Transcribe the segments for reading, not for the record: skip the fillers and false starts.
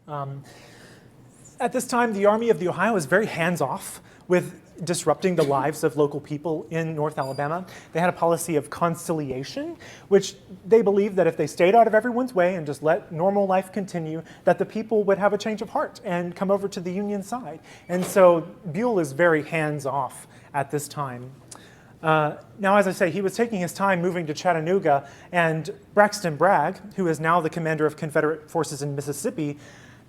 At this time, the Army of the Ohio is very hands-off with disrupting the lives of local people in North Alabama. They had a policy of conciliation, which they believed that if they stayed out of everyone's way and just let normal life continue, that the people would have a change of heart and come over to the Union side. And so Buell is very hands-off at this time. Now, as I say, he was taking his time moving to Chattanooga, and Braxton Bragg, who is now the commander of Confederate forces in Mississippi,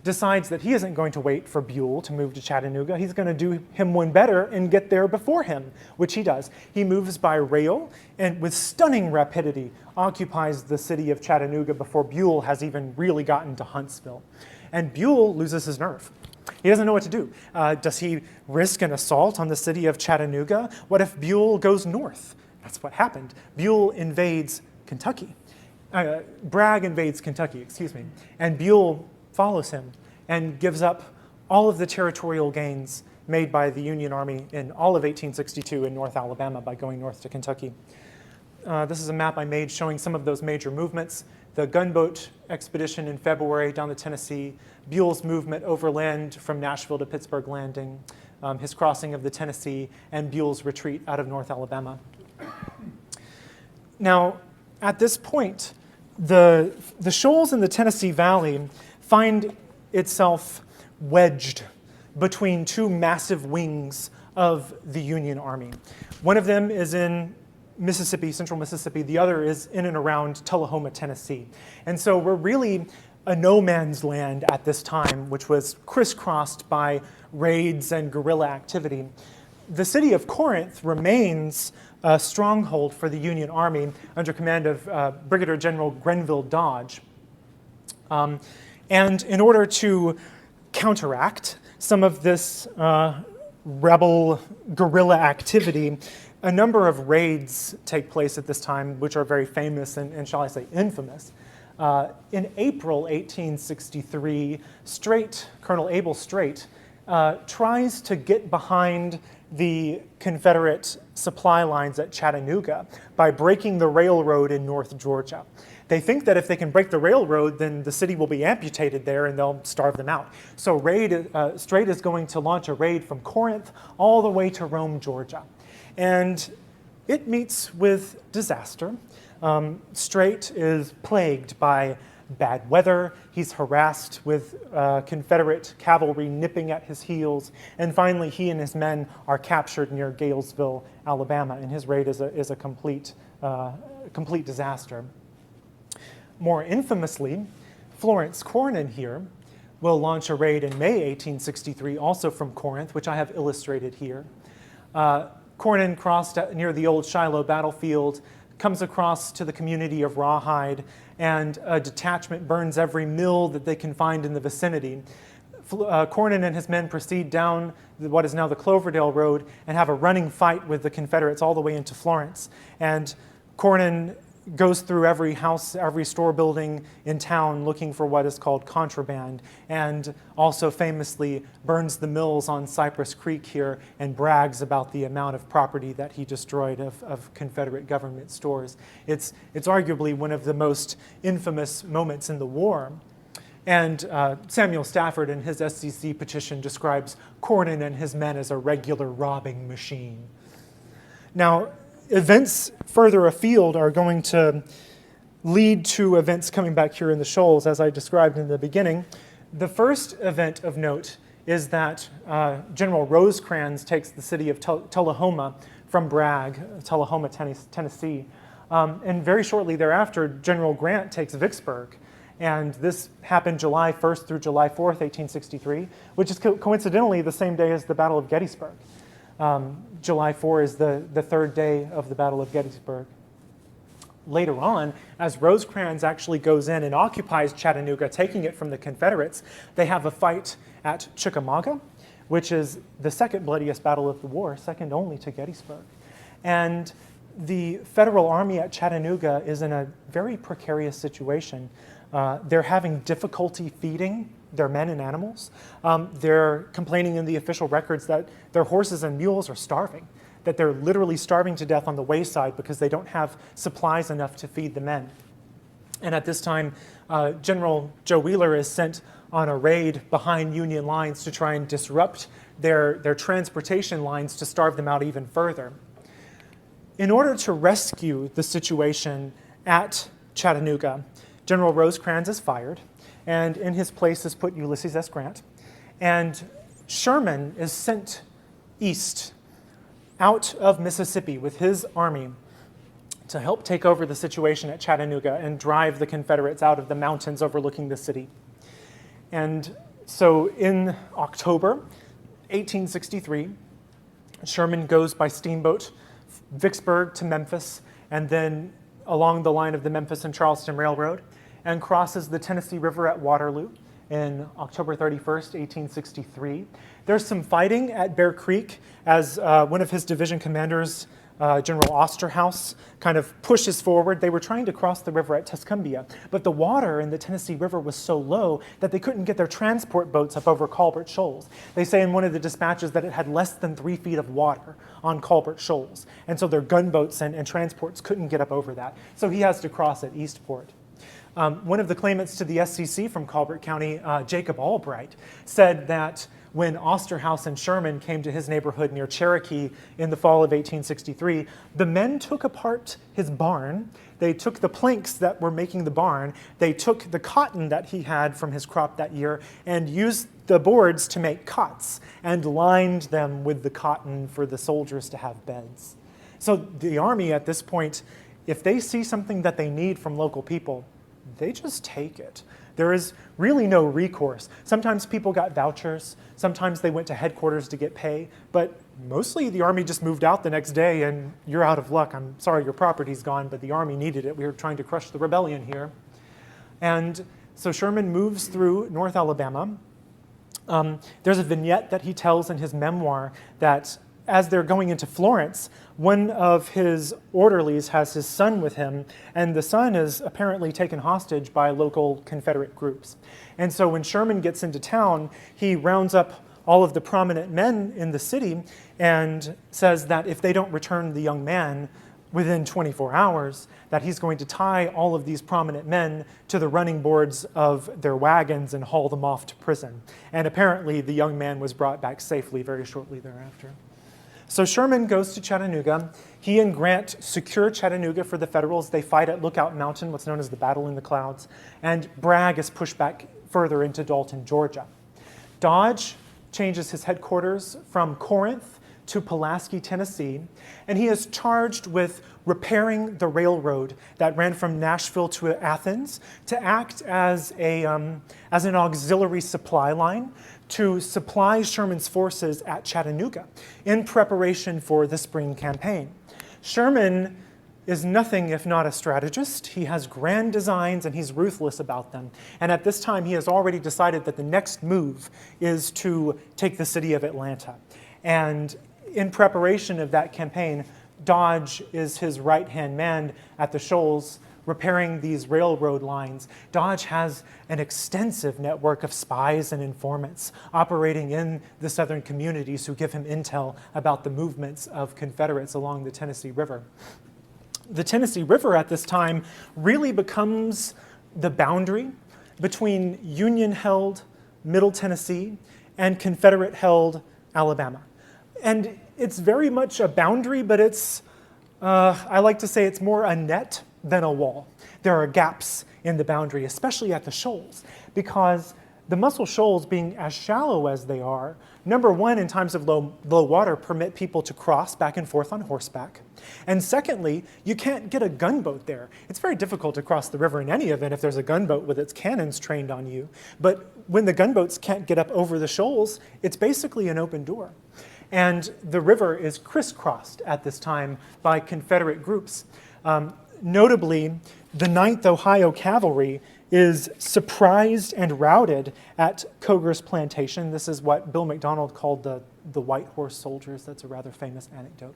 decides that he isn't going to wait for Buell to move to Chattanooga. He's going to do him one better and get there before him, which he does. He moves by rail and with stunning rapidity occupies the city of Chattanooga before Buell has even really gotten to Huntsville. And Buell loses his nerve. He doesn't know what to do. Does he risk an assault on the city of Chattanooga? What if Buell goes north? That's what happened. Buell invades Kentucky. Bragg invades Kentucky, excuse me. And Buell follows him and gives up all of the territorial gains made by the Union Army in all of 1862 in North Alabama by going north to Kentucky. This is a map I made showing some of those major movements. The gunboat expedition in February down the Tennessee, Buell's movement overland from Nashville to Pittsburgh Landing, his crossing of the Tennessee, and Buell's retreat out of North Alabama. Now, at this point, the Shoals in the Tennessee Valley find itself wedged between two massive wings of the Union Army. One of them is in Mississippi, central Mississippi. The other is in and around Tullahoma, Tennessee. And so we're really a no man's land at this time, which was crisscrossed by raids and guerrilla activity. The city of Corinth remains a stronghold for the Union Army under command of Brigadier General Grenville Dodge. And in order to counteract some of this rebel guerrilla activity, a number of raids take place at this time, which are very famous and shall I say, infamous. In April 1863, Colonel Abel Strait tries to get behind the Confederate supply lines at Chattanooga by breaking the railroad in North Georgia. They think that if they can break the railroad, then the city will be amputated there and they'll starve them out. So Strait is going to launch a raid from Corinth all the way to Rome, Georgia. And it meets with disaster. Strait is plagued by bad weather. He's harassed with Confederate cavalry nipping at his heels. And finally, he and his men are captured near Galesville, Alabama. And his raid is a complete disaster. More infamously, Florence Cornyn here will launch a raid in May 1863, also from Corinth, which I have illustrated here. Cornyn crossed near the old Shiloh battlefield, comes across to the community of Rawhide, and a detachment burns every mill that they can find in the vicinity. Cornyn and his men proceed down what is now the Cloverdale Road and have a running fight with the Confederates all the way into Florence. And Cornyn goes through every house, every store building in town looking for what is called contraband, and also famously burns the mills on Cypress Creek here and brags about the amount of property that he destroyed of Confederate government stores. It's arguably one of the most infamous moments in the war. And Samuel Stafford in his SCC petition describes Cornyn and his men as a regular robbing machine. Now, events further afield are going to lead to events coming back here in the Shoals, as I described in the beginning. The first event of note is that General Rosecrans takes the city of Tullahoma from Bragg, Tullahoma, Tennessee. And very shortly thereafter, General Grant takes Vicksburg. And this happened July 1st through July 4th, 1863, which is coincidentally the same day as the Battle of Gettysburg. July 4 is the third day of the Battle of Gettysburg. Later on, as Rosecrans actually goes in and occupies Chattanooga, taking it from the Confederates, they have a fight at Chickamauga, which is the second bloodiest battle of the war, second only to Gettysburg. And the Federal Army at Chattanooga is in a very precarious situation. They're having difficulty feeding their men and animals. They're complaining in the official records that their horses and mules are starving, that they're literally starving to death on the wayside because they don't have supplies enough to feed the men. And at this time, General Joe Wheeler is sent on a raid behind Union lines to try and disrupt their transportation lines to starve them out even further. In order to rescue the situation at Chattanooga, General Rosecrans is fired, and in his place is put Ulysses S. Grant. And Sherman is sent east out of Mississippi with his army to help take over the situation at Chattanooga and drive the Confederates out of the mountains overlooking the city. And so in October 1863, Sherman goes by steamboat Vicksburg to Memphis, and then along the line of the Memphis and Charleston Railroad, and crosses the Tennessee River at Waterloo in October 31st, 1863. There's some fighting at Bear Creek as one of his division commanders, General Osterhaus, kind of pushes forward. They were trying to cross the river at Tuscumbia, but the water in the Tennessee River was so low that they couldn't get their transport boats up over Colbert Shoals. They say in one of the dispatches that it had less than 3 feet of water on Colbert Shoals, and so their gunboats and transports couldn't get up over that. So he has to cross at Eastport. One of the claimants to the SCC from Colbert County, Jacob Albright, said that when Osterhaus and Sherman came to his neighborhood near Cherokee in the fall of 1863, the men took apart his barn. They took the planks that were making the barn. They took the cotton that he had from his crop that year and used the boards to make cots and lined them with the cotton for the soldiers to have beds. So the army at this point, if they see something that they need from local people, they just take it. There is really no recourse. Sometimes people got vouchers. Sometimes they went to headquarters to get pay. But mostly the army just moved out the next day and you're out of luck. I'm sorry your property's gone, but the army needed it. We were trying to crush the rebellion here. And so Sherman moves through North Alabama. There's a vignette that he tells in his memoir that as they're going into Florence, one of his orderlies has his son with him, and the son is apparently taken hostage by local Confederate groups. And so when Sherman gets into town, he rounds up all of the prominent men in the city and says that if they don't return the young man within 24 hours, that he's going to tie all of these prominent men to the running boards of their wagons and haul them off to prison. And apparently the young man was brought back safely very shortly thereafter. So Sherman goes to Chattanooga. He and Grant secure Chattanooga for the Federals. They fight at Lookout Mountain, what's known as the Battle in the Clouds. And Bragg is pushed back further into Dalton, Georgia. Dodge changes his headquarters from Corinth to Pulaski, Tennessee, and he is charged with repairing the railroad that ran from Nashville to Athens to act as an auxiliary supply line to supply Sherman's forces at Chattanooga in preparation for the spring campaign. Sherman is nothing if not a strategist. He has grand designs and he's ruthless about them. And at this time, he has already decided that the next move is to take the city of Atlanta. And in preparation of that campaign, Dodge is his right-hand man at the Shoals, repairing these railroad lines. Dodge has an extensive network of spies and informants operating in the southern communities who give him intel about the movements of Confederates along the Tennessee River. The Tennessee River at this time really becomes the boundary between Union-held Middle Tennessee and Confederate-held Alabama. And it's very much a boundary, but it's, I like to say it's more a net than a wall. There are gaps in the boundary, especially at the shoals, because the Muscle Shoals, being as shallow as they are, number one, in times of low water, permit people to cross back and forth on horseback. And secondly, you can't get a gunboat there. It's very difficult to cross the river in any event if there's a gunboat with its cannons trained on you. But when the gunboats can't get up over the shoals, it's basically an open door. And the river is crisscrossed at this time by Confederate groups. Notably, the 9th Ohio Cavalry is surprised and routed at Coger's Plantation. This is what Bill McDonald called the White Horse Soldiers. That's a rather famous anecdote.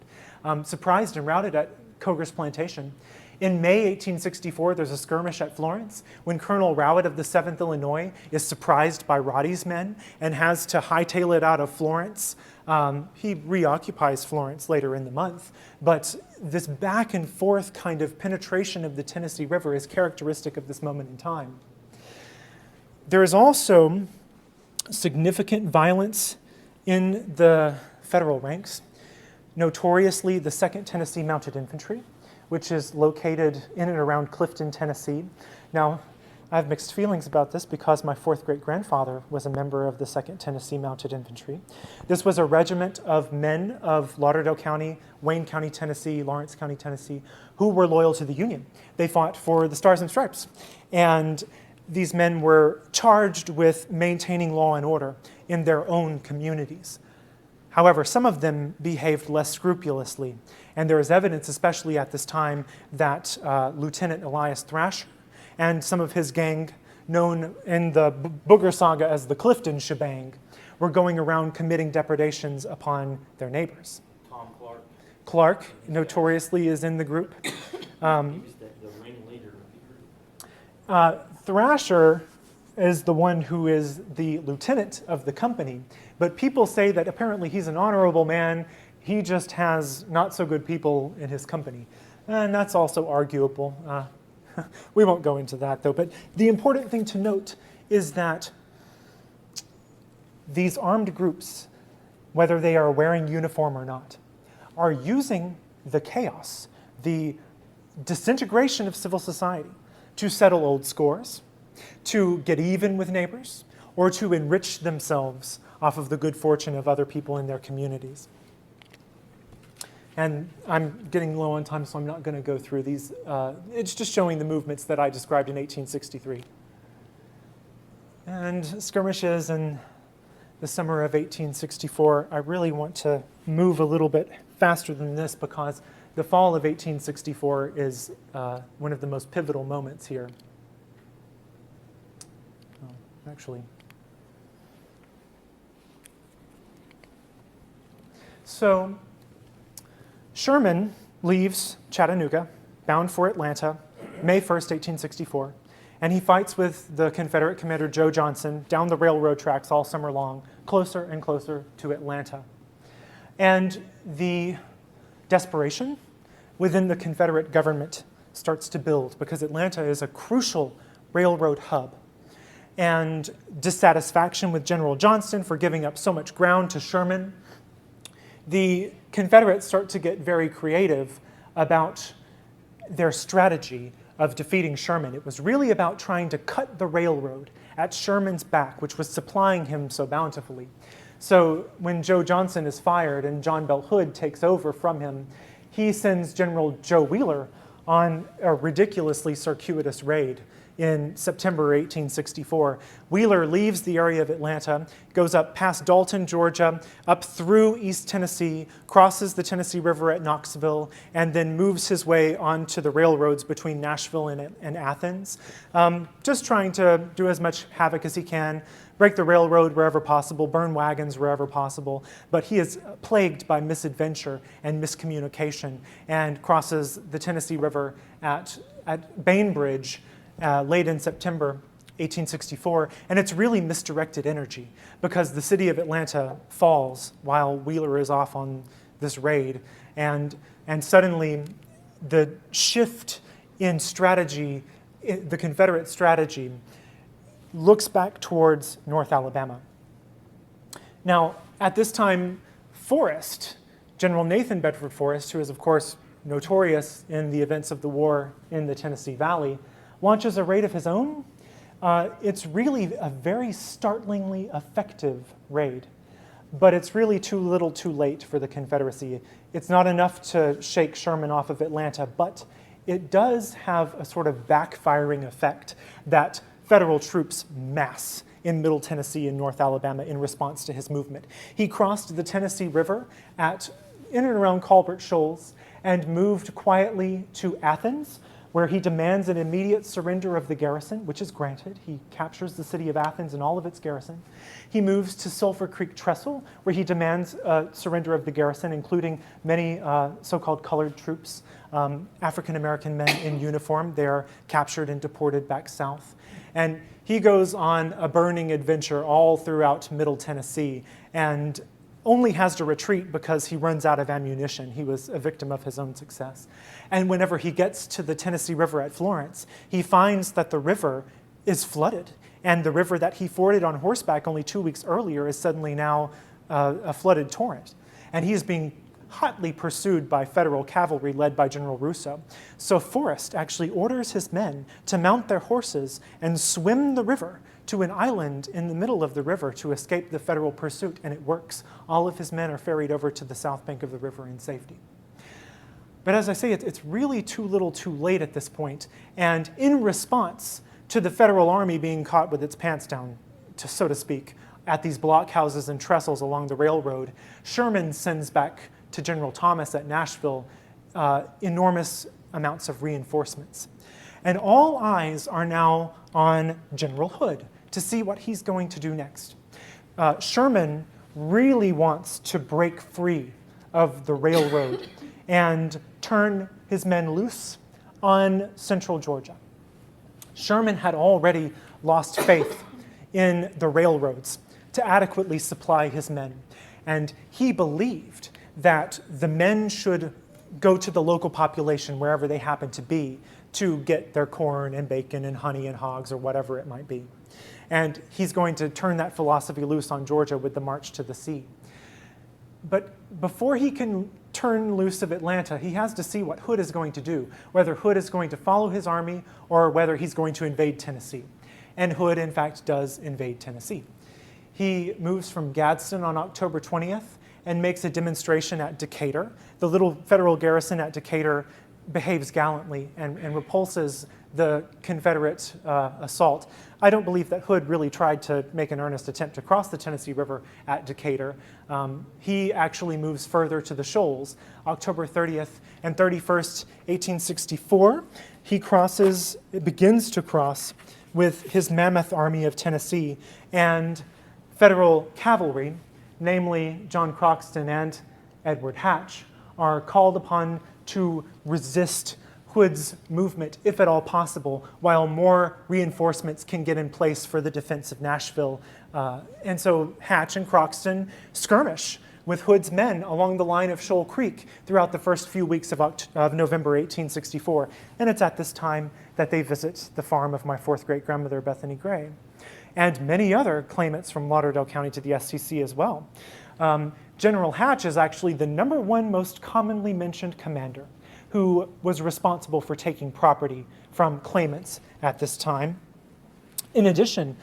Surprised and routed at Coger's Plantation. In May 1864, there's a skirmish at Florence when Colonel Rowett of the 7th Illinois is surprised by Roddy's men and has to hightail it out of Florence. He reoccupies Florence later in the month, but this back and forth kind of penetration of the Tennessee River is characteristic of this moment in time. There is also significant violence in the Federal ranks, notoriously the 2nd Tennessee Mounted Infantry, which is located in and around Clifton, Tennessee. Now, I have mixed feelings about this because my 4th great-grandfather was a member of the 2nd Tennessee Mounted Infantry. This was a regiment of men of Lauderdale County, Wayne County, Tennessee, Lawrence County, Tennessee, who were loyal to the Union. They fought for the Stars and Stripes. And these men were charged with maintaining law and order in their own communities. However, some of them behaved less scrupulously. And there is evidence, especially at this time, that Lieutenant Elias Thrasher and some of his gang, known in the Booger saga as the Clifton Shebang, were going around committing depredations upon their neighbors. Tom Clark. Clark, notoriously, is in the group. He was the ringleader of the group. Thrasher is the one who is the lieutenant of the company, but people say that apparently he's an honorable man. He just has not so good people in his company, and that's also arguable. We won't go into that, though, but the important thing to note is that these armed groups, whether they are wearing uniform or not, are using the chaos, the disintegration of civil society to settle old scores, to get even with neighbors, or to enrich themselves off of the good fortune of other people in their communities. And I'm getting low on time, so I'm not going to go through these. It's just showing the movements that I described in 1863. And skirmishes in the summer of 1864, I really want to move a little bit faster than this because the fall of 1864 is one of the most pivotal moments here. Actually. So Sherman leaves Chattanooga, bound for Atlanta, May 1st, 1864, and he fights with the Confederate commander Joe Johnson down the railroad tracks all summer long, closer and closer to Atlanta. And the desperation within the Confederate government starts to build because Atlanta is a crucial railroad hub. And dissatisfaction with General Johnston for giving up so much ground to Sherman. The Confederates start to get very creative about their strategy of defeating Sherman. It was really about trying to cut the railroad at Sherman's back, which was supplying him so bountifully. So when Joe Johnson is fired and John Bell Hood takes over from him, he sends General Joe Wheeler on a ridiculously circuitous raid in September 1864. Wheeler leaves the area of Atlanta, goes up past Dalton, Georgia, up through East Tennessee, crosses the Tennessee River at Knoxville, and then moves his way onto the railroads between Nashville and Athens, just trying to do as much havoc as he can, break the railroad wherever possible, burn wagons wherever possible, but he is plagued by misadventure and miscommunication and crosses the Tennessee River at Bainbridge late in September 1864, and it's really misdirected energy because the city of Atlanta falls while Wheeler is off on this raid, and suddenly the shift in strategy, the Confederate strategy, looks back towards North Alabama. Now, at this time, Forrest, General Nathan Bedford Forrest, who is of course notorious in the events of the war in the Tennessee Valley, launches a raid of his own. It's really a very startlingly effective raid, but it's really too little too late for the Confederacy. It's not enough to shake Sherman off of Atlanta, but it does have a sort of backfiring effect that Federal troops mass in Middle Tennessee and North Alabama in response to his movement. He crossed the Tennessee River in and around Colbert Shoals and moved quietly to Athens, where he demands an immediate surrender of the garrison, which is granted. He captures the city of Athens and all of its garrison. He moves to Sulphur Creek Trestle, where he demands a surrender of the garrison, including many so-called colored troops, African-American men in uniform. They are captured and deported back south. And he goes on a burning adventure all throughout Middle Tennessee and only has to retreat because he runs out of ammunition. He was a victim of his own success. And whenever he gets to the Tennessee River at Florence, he finds that the river is flooded And the river that he forded on horseback only 2 weeks earlier is suddenly now a flooded torrent. And he is being hotly pursued by federal cavalry led by General Russo. So Forrest actually orders his men to mount their horses and swim the river to an island in the middle of the river to escape the federal pursuit, and it works. All of his men are ferried over to the south bank of the river in safety. But as I say, it's really too little too late at this point, and in response to the federal army being caught with its pants down, so to speak, at these blockhouses and trestles along the railroad, Sherman sends back to General Thomas at Nashville enormous amounts of reinforcements. And all eyes are now on General Hood to see what he's going to do next. Sherman really wants to break free of the railroad and turn his men loose on central Georgia. Sherman had already lost faith in the railroads to adequately supply his men, and he believed that the men should go to the local population, wherever they happen to be, to get their corn and bacon and honey and hogs or whatever it might be. And he's going to turn that philosophy loose on Georgia with the March to the Sea. But before he can turn loose of Atlanta, he has to see what Hood is going to do, whether Hood is going to follow his army or whether he's going to invade Tennessee. And Hood, in fact, does invade Tennessee. He moves from Gadsden on October 20th and makes a demonstration at Decatur. The little federal garrison at Decatur behaves gallantly and repulses the Confederate assault. I don't believe that Hood really tried to make an earnest attempt to cross the Tennessee River at Decatur. He actually moves further to the Shoals, October 30th and 31st, 1864. He begins to cross with his mammoth army of Tennessee, and federal cavalry, namely John Croxton and Edward Hatch, are called upon to resist Hood's movement, if at all possible, while more reinforcements can get in place for the defense of Nashville. And so Hatch and Croxton skirmish with Hood's men along the line of Shoal Creek throughout the first few weeks of November 1864. And it's at this time that they visit the farm of my fourth great-grandmother, Bethany Gray, and many other claimants from Lauderdale County to the STC as well. General Hatch is actually the #1 most commonly mentioned commander who was responsible for taking property from claimants at this time. In addition,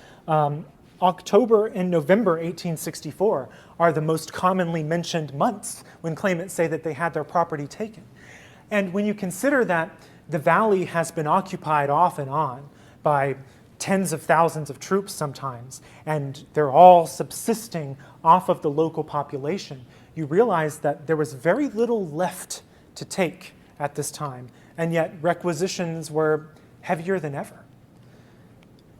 October and November 1864 are the most commonly mentioned months when claimants say that they had their property taken. And when you consider that the valley has been occupied off and on by tens of thousands of troops sometimes, and they're all subsisting off of the local population, you realize that there was very little left to take at this time, and yet requisitions were heavier than ever.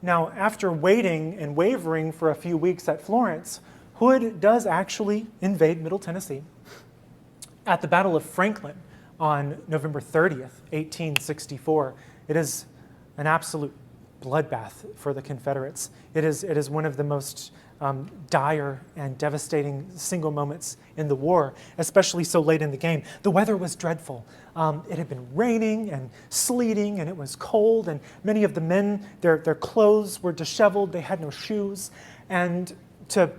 Now, after waiting and wavering for a few weeks at Florence, Hood does actually invade Middle Tennessee. At the Battle of Franklin on November 30th, 1864, it is an absolute bloodbath for the Confederates. It is one of the most dire and devastating single moments in the war, especially so late in the game. The weather was dreadful. It had been raining and sleeting, and it was cold, and many of the men, their clothes were disheveled, they had no shoes, and to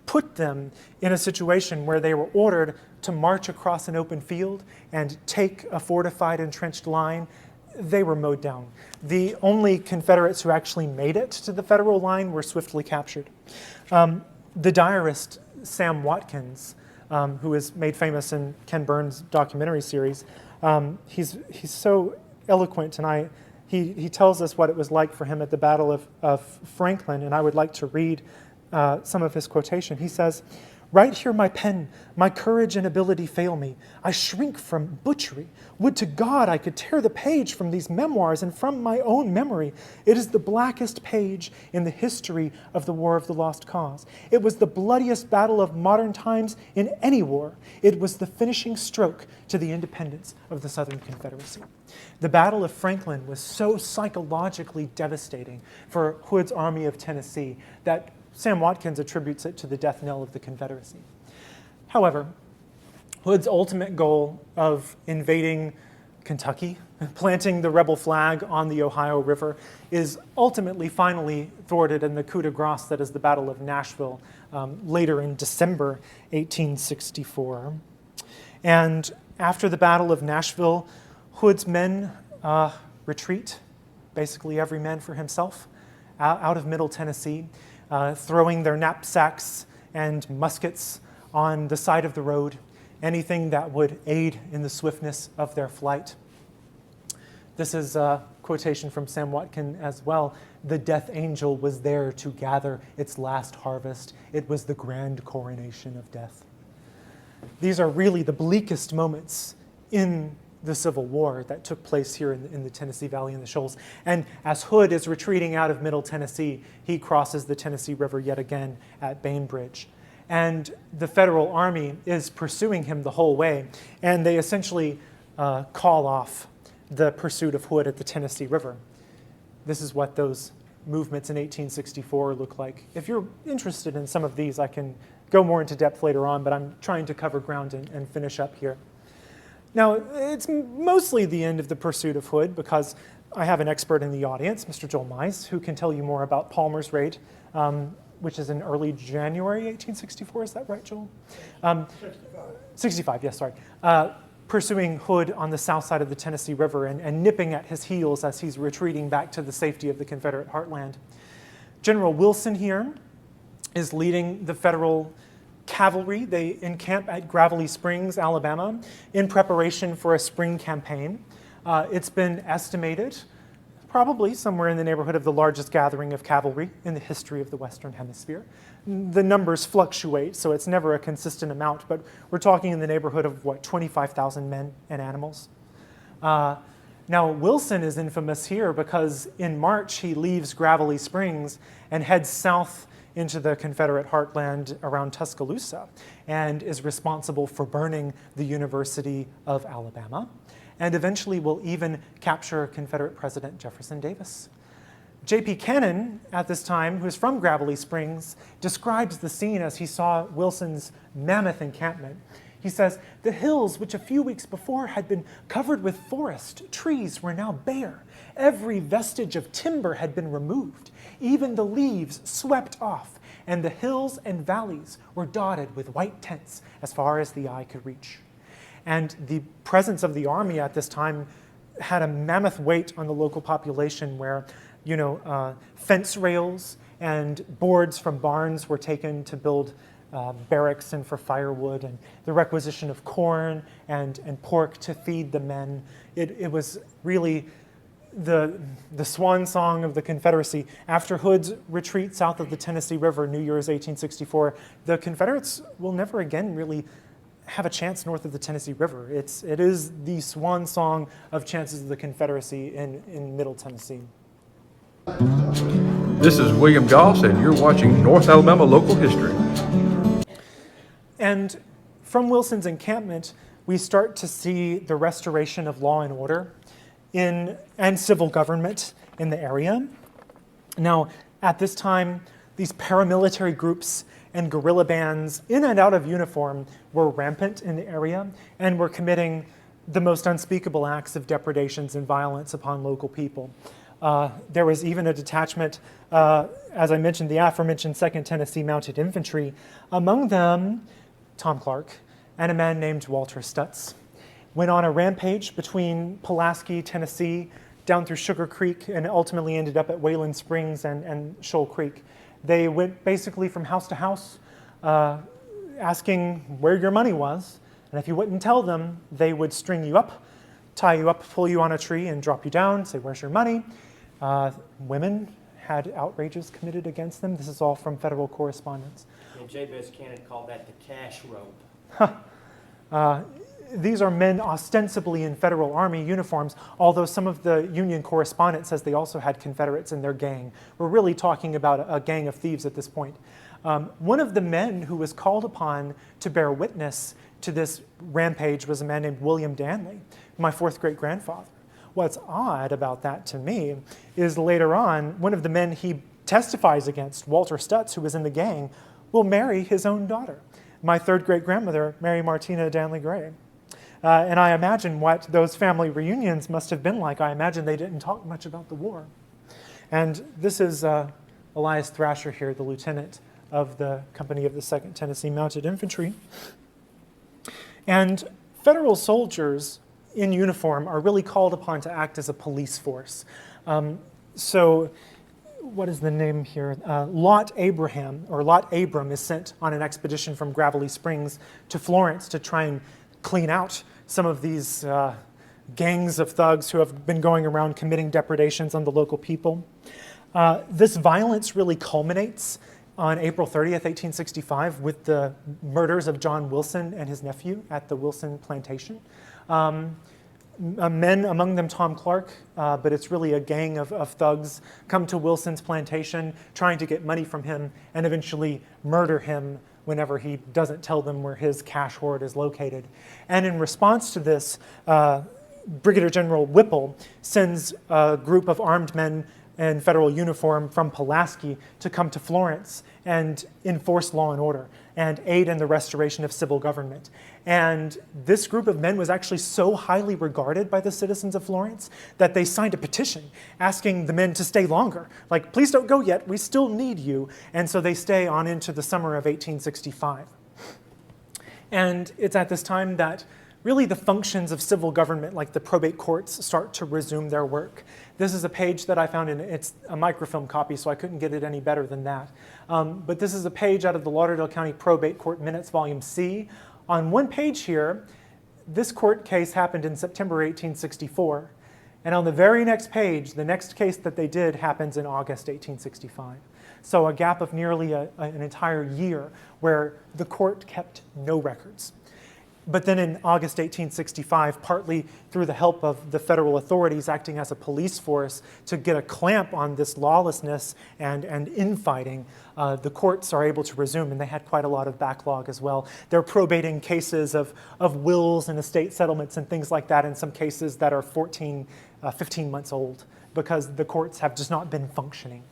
put them in a situation where they were ordered to march across an open field and take a fortified, entrenched line, they were mowed down. The only Confederates who actually made it to the federal line were swiftly captured. The diarist Sam Watkins, who is made famous in Ken Burns' documentary series, he's so eloquent, and he tells us what it was like for him at the Battle of Franklin, and I would like to read some of his quotation. He says, "Right here my pen, my courage and ability fail me. I shrink from butchery. Would to God I could tear the page from these memoirs and from my own memory. It is the blackest page in the history of the War of the Lost Cause. It was the bloodiest battle of modern times in any war. It was the finishing stroke to the independence of the Southern Confederacy." The Battle of Franklin was so psychologically devastating for Hood's Army of Tennessee that Sam Watkins attributes it to the death knell of the Confederacy. However, Hood's ultimate goal of invading Kentucky, planting the rebel flag on the Ohio River, is ultimately finally thwarted in the coup de grace that is the Battle of Nashville later in December 1864. And after the Battle of Nashville, Hood's men retreat, basically every man for himself, out of Middle Tennessee, throwing their knapsacks and muskets on the side of the road, anything that would aid in the swiftness of their flight. This is a quotation from Sam Watkin as well. The death angel was there to gather its last harvest. It was the grand coronation of death. These are really the bleakest moments in the Civil War that took place here in the Tennessee Valley and the Shoals. And as Hood is retreating out of Middle Tennessee, he crosses the Tennessee River yet again at Bainbridge. And the Federal Army is pursuing him the whole way, and they essentially call off the pursuit of Hood at the Tennessee River. This is what those movements in 1864 look like. If you're interested in some of these, I can go more into depth later on, but I'm trying to cover ground and finish up here. Now, it's mostly the end of the pursuit of Hood because I have an expert in the audience, Mr. Joel Mize, who can tell you more about Palmer's raid, which is in early January 1864. Is that right, Joel? 65, yes, sorry. Pursuing Hood on the south side of the Tennessee River and nipping at his heels as he's retreating back to the safety of the Confederate heartland. General Wilson here is leading the Federal cavalry. They encamp at Gravelly Springs, Alabama, in preparation for a spring campaign. It's been estimated probably somewhere in the neighborhood of the largest gathering of cavalry in the history of the Western Hemisphere. The numbers fluctuate, so it's never a consistent amount, but we're talking in the neighborhood of, 25,000 men and animals. Now, Wilson is infamous here because in March he leaves Gravelly Springs and heads south into the Confederate heartland around Tuscaloosa and is responsible for burning the University of Alabama and eventually will even capture Confederate President Jefferson Davis. J.P. Cannon, at this time, who's from Gravelly Springs, describes the scene as he saw Wilson's mammoth encampment. He says, "The hills, which a few weeks before had been covered with forest, trees were now bare. Every vestige of timber had been removed. Even the leaves swept off, and the hills and valleys were dotted with white tents as far as the eye could reach." And the presence of the army at this time had a mammoth weight on the local population where, fence rails and boards from barns were taken to build barracks and for firewood, and the requisition of corn and pork to feed the men. It was really the swan song of the Confederacy. After Hood's retreat south of the Tennessee River, New Year's 1864, the Confederates will never again really have a chance north of the Tennessee River. It is the swan song of chances of the Confederacy in Middle Tennessee. This is William Goss, and you're watching North Alabama Local History. And from Wilson's encampment, we start to see the restoration of law and order and civil government in the area. Now, at this time, these paramilitary groups and guerrilla bands in and out of uniform were rampant in the area and were committing the most unspeakable acts of depredations and violence upon local people. There was even a detachment, as I mentioned, the aforementioned 2nd Tennessee Mounted Infantry, among them Tom Clark and a man named Walter Stutz, went on a rampage between Pulaski, Tennessee, down through Sugar Creek, and ultimately ended up at Wayland Springs and Shoal Creek. They went basically from house to house, asking where your money was, and if you wouldn't tell them, they would string you up, tie you up, pull you on a tree, and drop you down, say, "Where's your money?" Women had outrages committed against them. This is all from federal correspondence. And J.B.S. Cannon called that the cash rope. These are men ostensibly in Federal Army uniforms, although some of the Union correspondence says they also had Confederates in their gang. We're really talking about a gang of thieves at this point. One of the men who was called upon to bear witness to this rampage was a man named William Danley, my 4th great-grandfather. What's odd about that to me is later on, one of the men he testifies against, Walter Stutz, who was in the gang, will marry his own daughter, my 3rd great-grandmother, Mary Martina Danley Gray. And I imagine what those family reunions must have been like. I imagine they didn't talk much about the war. And this is Elias Thrasher here, the lieutenant of the company of the 2nd Tennessee Mounted Infantry. And federal soldiers in uniform are really called upon to act as a police force. So what is the name here? Lot Abram is sent on an expedition from Gravelly Springs to Florence to try and clean out some of these gangs of thugs who have been going around committing depredations on the local people. This violence really culminates on April 30th, 1865, with the murders of John Wilson and his nephew at the Wilson plantation. Men, among them Tom Clark, but it's really a gang of thugs, come to Wilson's plantation trying to get money from him and eventually murder him whenever he doesn't tell them where his cash hoard is located. And in response to this, Brigadier General Whipple sends a group of armed men in federal uniform from Pulaski to come to Florence and enforce law and order and aid in the restoration of civil government. And this group of men was actually so highly regarded by the citizens of Florence that they signed a petition asking the men to stay longer. Like, please don't go yet, we still need you. And so they stay on into the summer of 1865. And it's at this time that really the functions of civil government, like the probate courts, start to resume their work. This is a page that I found, and it's a microfilm copy, so I couldn't get it any better than that. But this is a page out of the Lauderdale County Probate Court Minutes, Volume C. On one page here, this court case happened in September 1864. And on the very next page, the next case that they did happens in August 1865. So a gap of nearly an entire year where the court kept no records. But then in August 1865, partly through the help of the federal authorities acting as a police force to get a clamp on this lawlessness and infighting, the courts are able to resume, and they had quite a lot of backlog as well. They're probating cases of wills and estate settlements and things like that, in some cases that are 15 months old, because the courts have just not been functioning.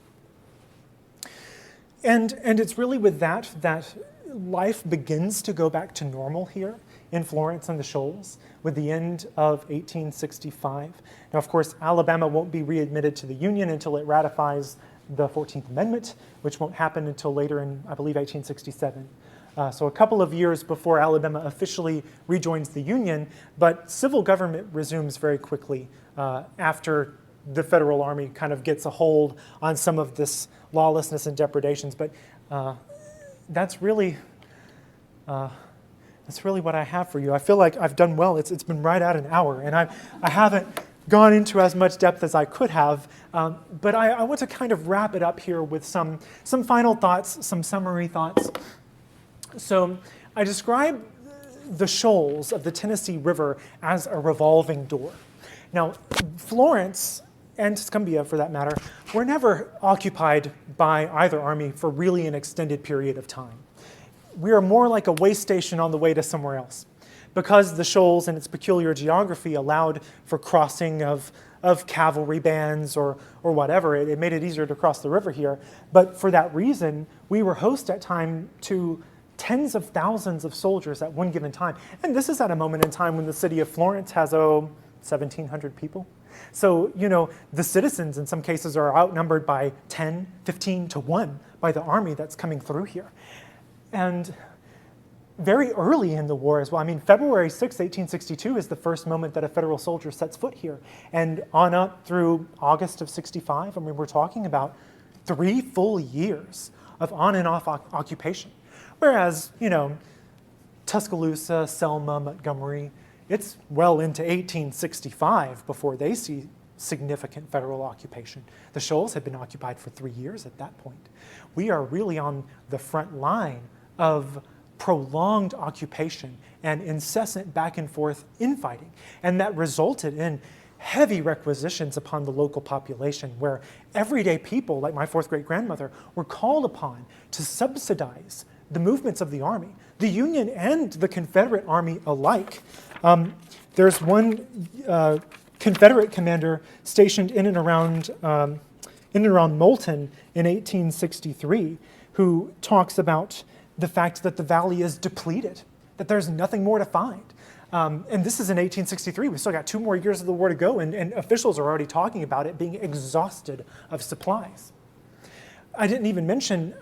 And it's really with that life begins to go back to normal here in Florence and the Shoals with the end of 1865. Now, of course, Alabama won't be readmitted to the Union until it ratifies the 14th Amendment, which won't happen until later in, I believe, 1867. So a couple of years before Alabama officially rejoins the Union, but civil government resumes very quickly after the federal army kind of gets a hold on some of this lawlessness and depredations. But that's really what I have for you. I feel like I've done well. It's been right at an hour, and I haven't gone into as much depth as I could have, but I want to kind of wrap it up here with some final thoughts, some summary thoughts. So I describe the shoals of the Tennessee River as a revolving door. Now, Florence, and Tuscumbia for that matter, were never occupied by either army for really an extended period of time. We are more like a way station on the way to somewhere else, because the shoals and its peculiar geography allowed for crossing of cavalry bands or whatever. It made it easier to cross the river here. But for that reason, we were host at time to tens of thousands of soldiers at one given time. And this is at a moment in time when the city of Florence has, 1,700 people. So, the citizens in some cases are outnumbered by 10, 15 to 1 by the army that's coming through here. And very early in the war as well, February 6, 1862 is the first moment that a federal soldier sets foot here. And on up through August of 65, we're talking about 3 full years of on and off occupation. Whereas, Tuscaloosa, Selma, Montgomery, it's well into 1865 before they see significant federal occupation. The Shoals had been occupied for 3 years at that point. We are really on the front line of prolonged occupation and incessant back and forth infighting. And that resulted in heavy requisitions upon the local population, where everyday people, like my 4th great-grandmother, were called upon to subsidize the movements of the army, the Union and the Confederate Army alike. There's one Confederate commander stationed in and around Moulton in 1863 who talks about the fact that the valley is depleted, that there's nothing more to find. And this is in 1863. We still got 2 more years of the war to go, and officials are already talking about it being exhausted of supplies. I didn't even mention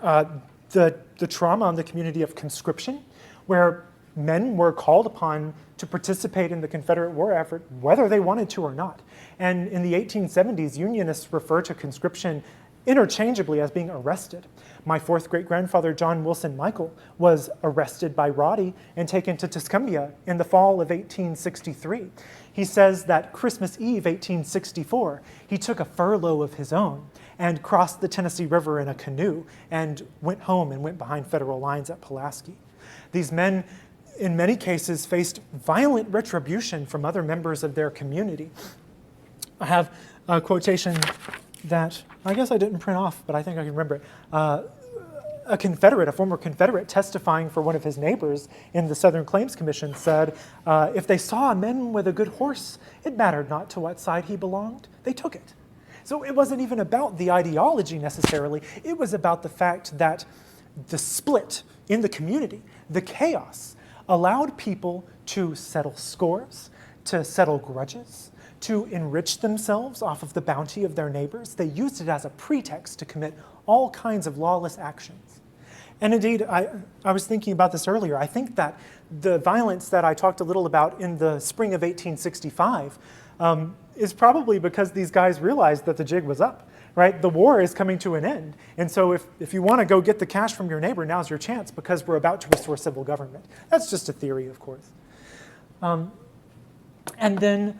the trauma on the community of conscription, where men were called upon to participate in the Confederate war effort, whether they wanted to or not. And in the 1870s, Unionists refer to conscription interchangeably as being arrested. My 4th great-grandfather, John Wilson Michael, was arrested by Roddy and taken to Tuscumbia in the fall of 1863. He says that Christmas Eve, 1864, he took a furlough of his own and crossed the Tennessee River in a canoe and went home and went behind federal lines at Pulaski. These men, in many cases, faced violent retribution from other members of their community. I have a quotation that I guess I didn't print off, but I think I can remember it. A Confederate, a former Confederate, testifying for one of his neighbors in the Southern Claims Commission said, if they saw a man with a good horse, it mattered not to what side he belonged, they took it. So it wasn't even about the ideology necessarily, it was about the fact that the split in the community, the chaos, allowed people to settle scores, to settle grudges, to enrich themselves off of the bounty of their neighbors. They used it as a pretext to commit all kinds of lawless actions. And indeed, I was thinking about this earlier. I think that the violence that I talked a little about in the spring of 1865 is probably because these guys realized that the jig was up, right? The war is coming to an end. And so if you want to go get the cash from your neighbor, now's your chance because we're about to restore civil government. That's just a theory, of course. And then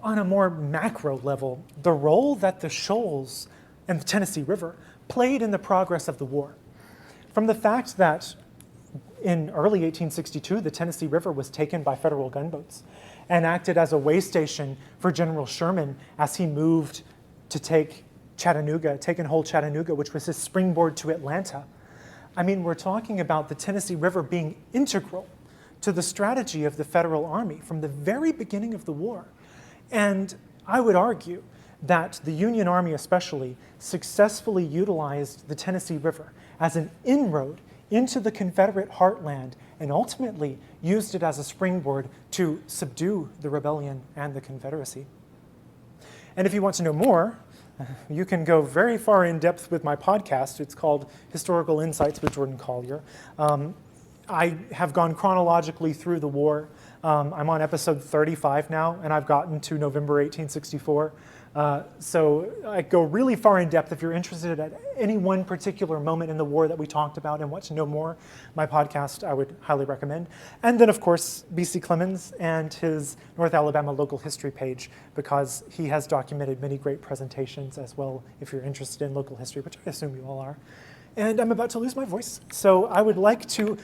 on a more macro level, the role that the Shoals and the Tennessee River played in the progress of the war. From the fact that in early 1862, the Tennessee River was taken by federal gunboats and acted as a way station for General Sherman as he moved to take and hold Chattanooga, which was his springboard to Atlanta. I mean, we're talking about the Tennessee River being integral to the strategy of the Federal Army from the very beginning of the war. And I would argue that the Union Army especially successfully utilized the Tennessee River as an inroad into the Confederate heartland and ultimately used it as a springboard to subdue the rebellion and the Confederacy. And if you want to know more, you can go very far in depth with my podcast. It's called Historical Insights with Jordan Collier. I have gone chronologically through the war. I'm on episode 35 now, and I've gotten to November 1864. So I go really far in depth. If you're interested at any one particular moment in the war that we talked about and want to know more, my podcast I would highly recommend. And then, of course, B.C. Clemens and his North Alabama local history page, because he has documented many great presentations as well, if you're interested in local history, which I assume you all are. And I'm about to lose my voice, so I would like to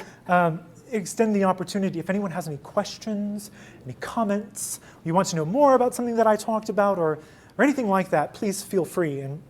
extend the opportunity, if anyone has any questions, any comments, you want to know more about something that I talked about, or anything like that, please feel free. And